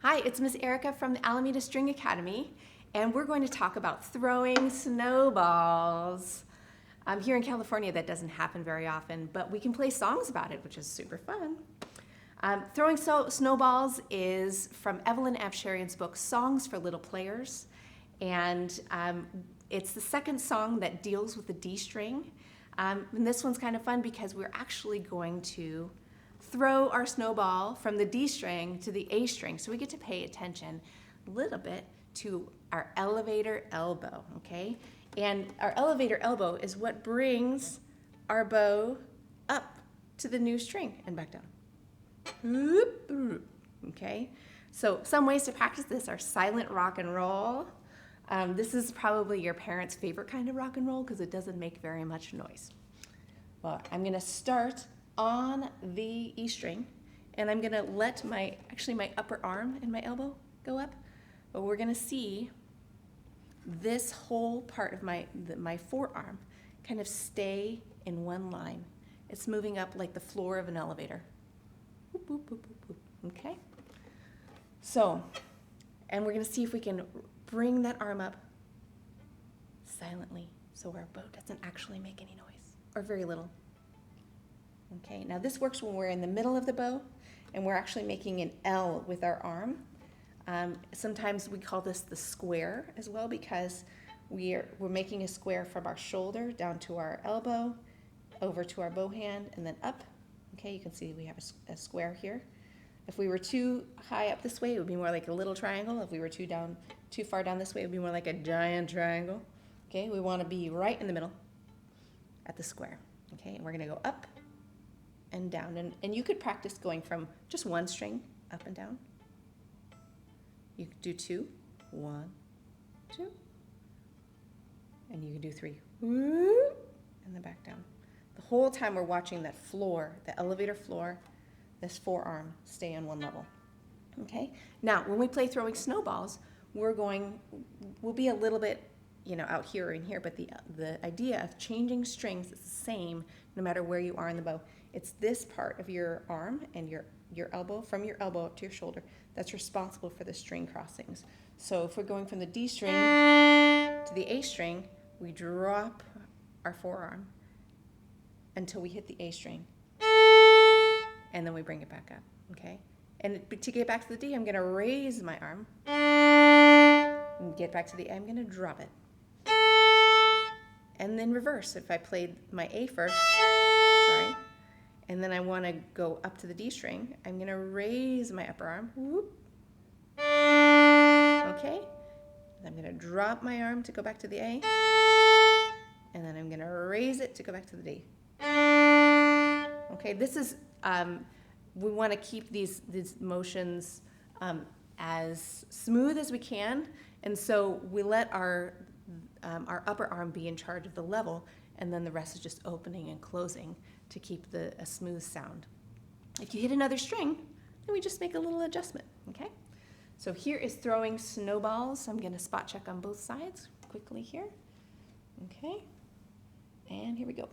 Hi, it's Miss Erica from the Alameda String Academy, and we're going to talk about throwing snowballs. Here in California, that doesn't happen very often, but we can play songs about it, which is super fun. Throwing snowballs is from Evelyn Avsharian's book, Songs for Little Players, and it's the second song that deals with the D string. And this one's kind of fun because we're actually going to throw our snowball from the D string to the A string. So we get to pay attention a little bit to our elevator elbow, okay? And our elevator elbow is what brings our bow up to the new string and back down. Okay? So some ways to practice this are silent rock and roll. This is probably your parents' favorite kind of rock and roll because it doesn't make very much noise. Well, I'm gonna start on the E string, and I'm gonna let my upper arm and my elbow go up, but we're gonna see this whole part of my forearm kind of stay in one line. It's moving up like the floor of an elevator. Boop, boop, boop, boop, boop. Okay? So, and we're gonna see if we can bring that arm up silently so our bow doesn't actually make any noise, or very little. Okay, now this works when we're in the middle of the bow and we're actually making an L with our arm. Sometimes we call this the square as well because we're making a square from our shoulder down to our elbow, over to our bow hand, and then up. Okay, you can see we have a square here. If we were too high up this way, it would be more like a little triangle. If we were too far down this way, it would be more like a giant triangle. Okay, we want to be right in the middle at the square. Okay, and we're going to go up and down, and you could practice going from just one string up and down. You could do 2, 1, 2, and you can do 3, and then back down. The whole time we're watching that floor, the elevator floor, this forearm stay on one level. Okay. Now, when we play throwing snowballs, we'll be a little bit, out here or in here, but the idea of changing strings is the same no matter where you are in the bow. It's this part of your arm and your elbow, from your elbow up to your shoulder, that's responsible for the string crossings. So if we're going from the D string to the A string, we drop our forearm until we hit the A string, and then we bring it back up, okay? And to get back to the D, I'm gonna raise my arm, and get back to the A, I'm gonna drop it. And then reverse. If I played my A first, and then I want to go up to the D string, I'm going to raise my upper arm. Whoop. Okay? I'm going to drop my arm to go back to the A, and then I'm going to raise it to go back to the D. Okay, this is, we want to keep these motions as smooth as we can, and so we let our upper arm be in charge of the level, and then the rest is just opening and closing to keep a smooth sound. If you hit another string, then we just make a little adjustment, okay? So here is throwing snowballs. I'm gonna spot check on both sides quickly here. Okay, and here we go.